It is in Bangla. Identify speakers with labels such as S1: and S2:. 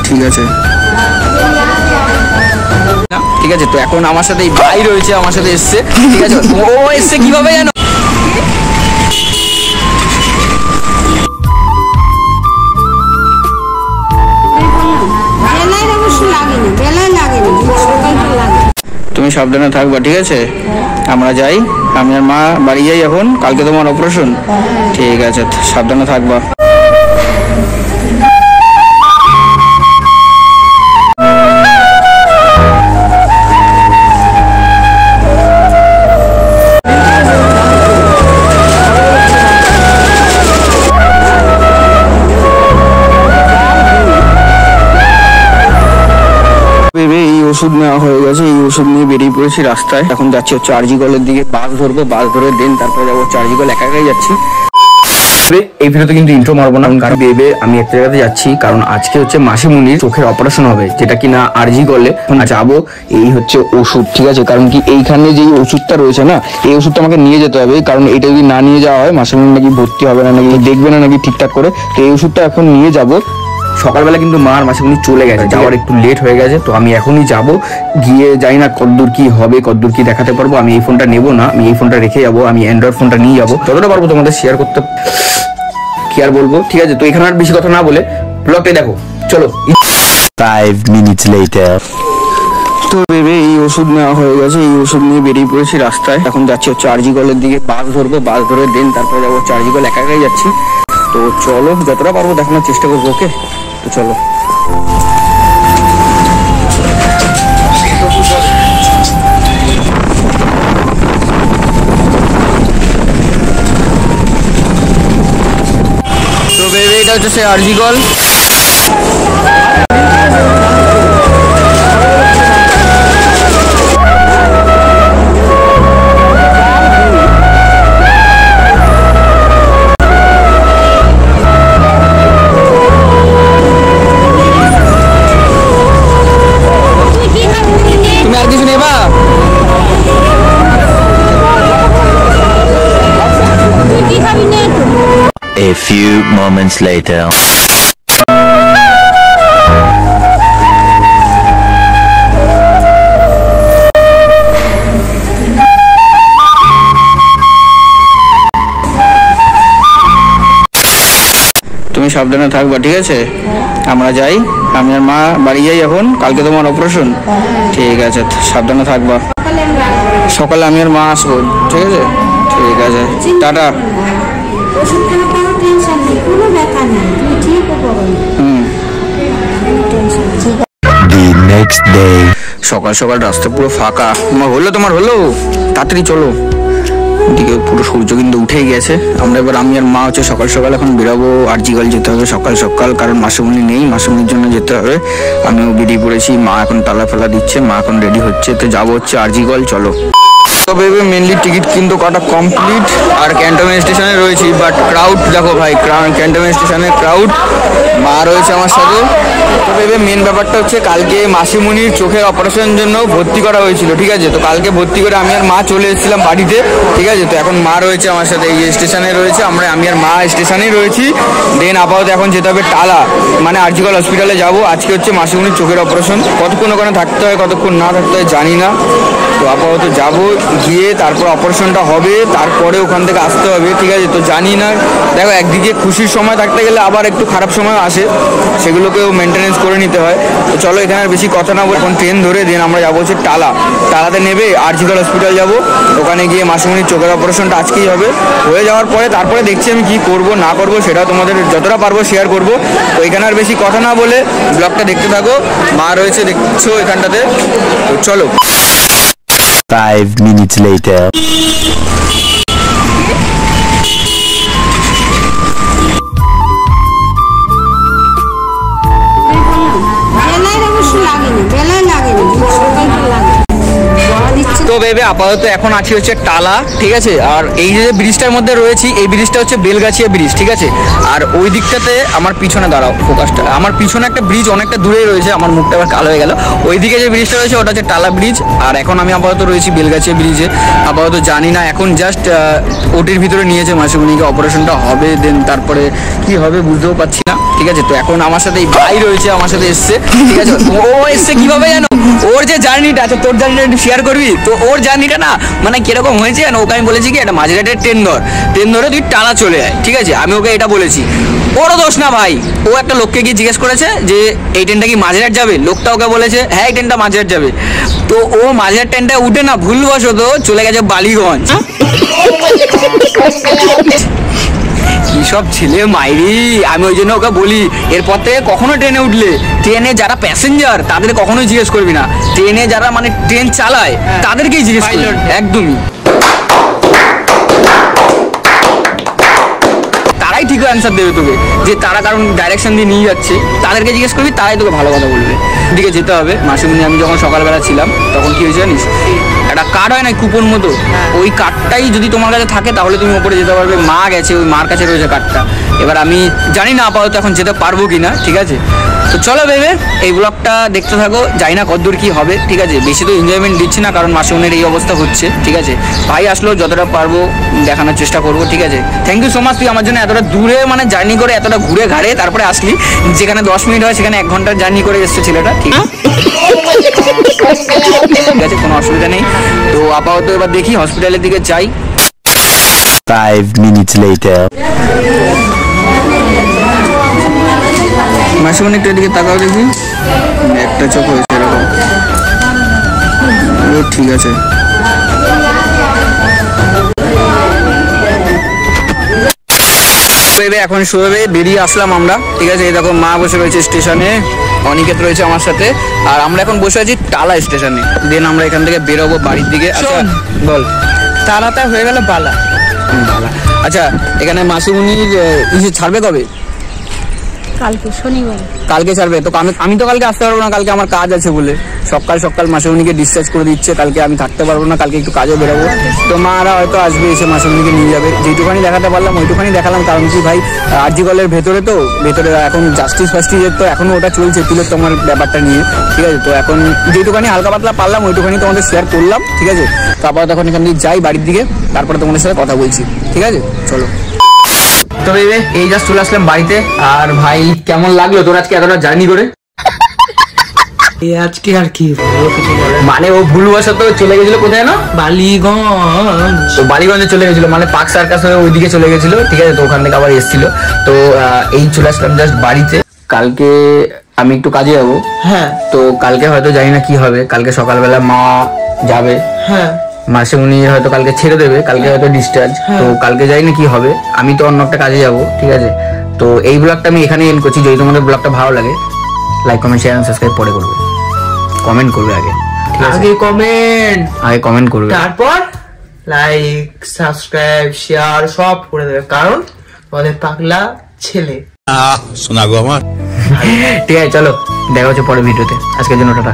S1: ঠিক আছে ঠিক আছে। তো এখন আমার সাথে এই ভাই রয়েছে, আমার সাথে এসছে, ঠিক আছে। ও এসছে কিভাবে জানো? তুমি সাবধানে থাকবা, ঠিক আছে? আমরা যাই, আমি আর মা বাড়ি যাই এখন। কালকে তোমার অপারেশন, ঠিক আছে? সাবধানে থাকবা। ওষুধ নেওয়া হয়ে গেছে, এই ওষুধ নিয়ে বেরিয়ে পড়েছি রাস্তায়। এখন যাচ্ছি হচ্ছে আরজি কলের দিকে, বাস ধরবো, বাস ধরে দেন তারপরে যাবো আরজি কল। একা একাই যাচ্ছি। এই ভিডিওতে কিন্তু ইন্ট্রো মারবো না, কারণ ভেবে আমি একটা জায়গাতে যাচ্ছি, কারণ আজকে হচ্ছে মাসিমুনির চোখের অপারেশন হবে, যেটা কিনা আরজি কলে যাবো। এই হচ্ছে ওষুধ, ঠিক আছে? কারণ কি এইখানে যে ওষুধটা রয়েছে না, এই ওষুধটা আমাকে নিয়ে যেতে হবে, কারণ এটা যদি না নিয়ে যাওয়া হয় মাসিমুনি নাকি ভর্তি হবে না, নাকি দেখবে না নাকি ঠিকঠাক করে। তো এই ওষুধটা এখন নিয়ে যাবো। সকালবেলা কিন্তু মা আর মাসিমুনি চলে গেছে, যাওয়ার একটু লেট হয়ে গেছে। তো আমি এখনই যাব, গিয়ে যাই না কতদূর কি হবে, কতদূর কি দেখাতে পারবো। আমি এই ফোনটা নেবো না, আমি এই ফোনটা রেখে যাবো, আমি অ্যান্ড্রয়েড ফোনটা নিয়ে যাবো। যতটা পারবো তোমাদের শেয়ার করতে, কি আর বলবো, ঠিক আছে? তো এখানে আর বেশি কথা না বলে ব্লগটাই দেখো, চলো।
S2: 5 minutes later.
S1: তো ভেবে এই ওষুধ নেওয়া হয়ে গেছে, এই ওষুধ নিয়ে বেরিয়ে পড়েছি রাস্তায়। এখন যাচ্ছি হচ্ছে আরজি কলের দিকে, বাস ধরবো, বাস ধরে দেন তারপরে যাবো আরজি কল। একা একাই যাচ্ছি। তো চলো, যতটা পারবো দেখানোর চেষ্টা করবো, ওকে? তো চলো। তো বেবি এটা হচ্ছে সে আরজি call.
S2: A few moments later.
S1: তুমি সাবধানে থাকবা, ঠিক আছে? আমরা যাই, আমি আর মা বাড়ি যাই এখন। কালকে তোমার অপারেশন, ঠিক আছে? সাবধানে থাকবা। সকালে আমি আর মা আসবো, ঠিক আছে? ঠিক আছে, টাটা।
S2: The next day.
S1: সকাল সকাল রাস্তা পুরো ফাঁকা। তোমার হলো তাড়াতাড়ি চলো। এদিকে পুরো সূর্য কিন্তু উঠেই গেছে। আমরা এবার আমি আর মা হচ্ছে সকাল সকাল এখন বেরোবো, আরজি কল যেতে হবে সকাল সকাল, কারণ মাসিমুনি নেই, মাসিমুনির জন্য যেতে হবে। আমিও বেরিয়ে পড়েছি, মা এখন তালা ফেলা দিচ্ছে, মা এখন রেডি হচ্ছে। তো যাবো হচ্ছে আরজি কল, চলো। তো ভেবে মেনলি টিকিট কিন্তু কাটা কমপ্লিট, আর ক্যান্টনমেন্ট স্টেশনে রয়েছি। বাট ক্রাউড দেখো ভাই, ক্যান্টনমেন্ট স্টেশনে ক্রাউড। মা রয়েছে আমার সাথে। তো ভেবে মেন ব্যাপারটা হচ্ছে কালকে মাসিমুনির চোখের অপারেশনের জন্য ভর্তি করা হয়েছিল, ঠিক আছে? তো কালকে ভর্তি করে আমি আর মা চলে এসেছিলাম বাড়িতে, ঠিক আছে? তো এখন মা রয়েছে আমার সাথে, এই স্টেশনে রয়েছে। আমি আর মা স্টেশনেই রয়েছি। দেন আপাতত এখন যেতে হবে টালা, মানে আরজি কল হসপিটালে যাবো। আজকে হচ্ছে মাসিমুনির চোখের অপারেশন। কতক্ষণ ওখানে থাকতে হয়, কতক্ষণ না থাকতে হয় জানি না। তো আপাতত যাবো, গিয়ে তারপর অপারেশনটা হবে, তারপরে ওখান থেকে আসতে হবে, ঠিক আছে? তো জানি না, দেখো একদিকে খুশির সময় থাকতে গেলে আবার একটু খারাপ সময় আসে, সেগুলোকেও মেনটেনেন্স করে নিতে হয়। তো চলো, এখানে আর বেশি কথা না বলে এখন ট্রেন ধরে দেন আমরা যাবো হচ্ছে টালাতে নেবে আরজি কল হসপিটাল যাবো। ওখানে গিয়ে মাসিমুনির চোখের অপারেশনটা আজকেই হবে। হয়ে যাওয়ার পরে তারপরে দেখছি আমি কি করব না করব, সেটাও তোমাদের যতটা পারবো শেয়ার করব। তো এখানে আর বেশি কথা না বলে ব্লগটা দেখতে থাকো। মা রয়েছে দেখছো এখানটাতে, তো চলো।
S2: 5 minutes later.
S1: তো বেবে আপাতত এখন আছি হচ্ছে টালা, ঠিক আছে? আর এই যে ব্রিজটার মধ্যে রয়েছি, এই ব্রিজটা হচ্ছে বেলগাছিয়া ব্রিজ, ঠিক আছে? আর ওই দিকটাতে আমার পিছনে দাঁড়াও, ফোকাসটা আমার পিছনে একটা ব্রিজ অনেকটা দূরেই রয়েছে, আমার মুখটা আবার কালো হয়ে গেল। ওইদিকে যে ব্রিজটা রয়েছে ওটা হচ্ছে টালা ব্রিজ। আর এখন আমি আপাতত রয়েছি বেলগাছিয়া ব্রিজে। আপাতত জানি না, এখন জাস্ট ওটির ভিতরে নিয়েছে মাসিমুনিকে, অপারেশনটা হবে, দেন তারপরে কি হবে বুঝতেও পারছি না। ঠিক আছে। তো এখন আমার সাথে এই ভাই রয়েছে, আমার সাথে এসছে, ঠিক আছে। তো ও এসছে কিভাবে জানো, ওর যে জার্নিটা আছে, তোর জার্নিটা একটু শেয়ার করবি তো। ওর জার্নিটা না মানে কিরকম হয়েছে জানো, ওকে আমি বলেছি কি একটা মাঝরাটের ট্রেন ধরে তুই টানা চলে যায়, ঠিক আছে। আমি ওকে এটা বলেছি, ওরও দোষ না ভাই। ও একটা লোককে গিয়ে জিজ্ঞেস করেছে যে এই ট্রেনটা কি মাঝরাট যাবে, লোকটা ওকে বলেছে হ্যাঁ এই ট্রেনটা মাঝরাট যাবে। তো ও মাঝরাট ট্রেনটা উঠে না ভুলবশত চলে গেছে বালিগঞ্জ। সব ছেলে মাইরি, আমি ওই জন্য ওকে বলি এরপর থেকে কখনো ট্রেনে উঠলে, ট্রেনে যারা প্যাসেঞ্জার তাদের কখনোই জিজ্ঞেস করবি না, ট্রেনে যারা মানে ট্রেন চালায় তাদেরকেই জিজ্ঞেস করবি একদমই। তারাই ঠিক অ্যান্সার দেবে তোকে, যে তারা কারণ ডাইরেকশন দিয়ে নিয়ে যাচ্ছে, তাদেরকে জিজ্ঞেস করবি, তারাই তোকে ভালো কথা বলবে। দিকে যেতে হবে মাসিমণি। আমি যখন সকালবেলা ছিলাম তখন কি হয়েছে জানিস, একটা কার্ড হয় না কুপন মতো, ওই কার্ডটাই যদি তোমার কাছে থাকে তাহলে তুমি ওপরে যেতে পারবে। মা গেছে, ওই মার কাছে রয়েছে কার্ডটা। এবার আমি জানি না আপাতত এখন যেতে পারবো কি না, ঠিক আছে। তো চলো ভেবে এই ব্লগটা দেখতে থাকো, জানি না কতদূর কি হবে, ঠিক আছে। বেশি তো এনজয়মেন্ট দিচ্ছি না কারণ মাসিমণির এই অবস্থা হচ্ছে, ঠিক আছে। ভাই আসলো, যতটা পারবো দেখানোর চেষ্টা করবো, ঠিক আছে। থ্যাংক ইউ সো মাচ, তুই আমার জন্য এতটা দূরে মানে জার্নি করে এতটা ঘুরে ঘাড়ে তারপরে আসলি, যেখানে 10 মিনিট হয় সেখানে 1 ঘন্টার জার্নি করে এসছে ছেলেটা, ঠিক আছে, কোনো অসুবিধা নেই। তো আপাতত এবার দেখি হসপিটালের দিকে যাই।
S2: 5 minutes later.
S1: মাসিমণি একটু এদিকে তাকাও দেখি, একটা চোখ হয়েছে এরকম, ঠিক আছে। এখন শুয়ে বেরিয়ে আসলাম আমরা, ঠিক আছে। এই দেখো মা বসে রয়েছে স্টেশনে, অনিকেত রয়েছে আমার সাথে, আর আমরা এখন বসে আছি টালা স্টেশনে। দেন আমরা এখান থেকে বেরোবো বাড়ির দিকে। আচ্ছা বল,
S3: তারাটা হয়ে গেল বালা।
S1: আচ্ছা এখানে মাসিমণির ইসে ছাড়বে কবে?
S4: কালকে শনিবার।
S1: কালকে ছাড়বে তো। আমি তো কালকে আসতে পারবো না, কালকে আমার কাজ আছে বলে। সকাল মাসিমণিকে ডিসচার্জ করে দিচ্ছে, কালকে আমি থাকতে পারবো না, কালকে একটু কাজও বেরোবো। তো মারা হয়তো আসবে, এসে মাসিমণিকে নিয়ে যাবে। যেটুখানি দেখাতে পারলাম ওইটুখানি দেখালাম, কারণ কি ভাই আরজি কলের ভেতরে তো, ভেতরে এখন জাস্টিস ফাস্টিসের তো এখনো ওটা চলছে, তোমার ব্যাপারটা নিয়ে, ঠিক আছে। তো এখন যেটুখানি হালকা পাতলা পারলাম ওইটুখানি তোমাদের শেয়ার করলাম, ঠিক আছে। তো আবার তখন এখান থেকে যাই বাড়ির দিকে, তারপরে তোমাদের সাথে কথা বলছি, ঠিক আছে। চলো। তো এই জাস্ট চলে আসলাম বাড়িতে। আর ভাই কেমন লাগলো তোর আজকে এতটা জার্নি করে?
S3: আজকে আর কি
S1: মানে ও ভুলবশত চলে গেছিল কোথায় না,
S3: বালিগঞ্জ।
S1: তো বালিগঞ্জে চলে গেছিল, মানে পার্ক সার্কাস হয়ে ওইদিকে চলে গেছিল, ঠিক আছে। তো ওখান থেকে আবার এসেছিল। তো এই চলে আসলাম জাস্ট বাড়িতে। কালকে আমি একটু কাজে যাবো,
S3: হ্যাঁ।
S1: তো কালকে হয়তো জানি না কি হবে। কালকে সকালবেলা মা যাবে,
S3: হ্যাঁ।
S1: মাসিমণি হয়তো কালকে ছেড়ে দেবে, কালকে হয়তো ডিসচার্জ। তো কালকে জানি না কি হবে, আমি তো অন্য একটা কাজে যাবো, ঠিক আছে। তো এই ব্লগটা আমি এখানে এন্ড করছি। যদি তোমাদের ব্লগটা ভালো লাগে লাইক কমেন্ট শেয়ার সাবস্ক্রাইব পরে করবে, কমেন্ট করবে আগে, ঠিক আছে। আগে কমেন্ট করবে,
S3: তারপর লাইক সাবস্ক্রাইব শেয়ার সব করে দেবে, কারণ আমাদের পাগলা ছেলে।
S5: শোনা গো আমার।
S1: ঠিক আছে চলো দেখা হচ্ছে পরের ভিডিওতে। আজকের জন্য টাটা।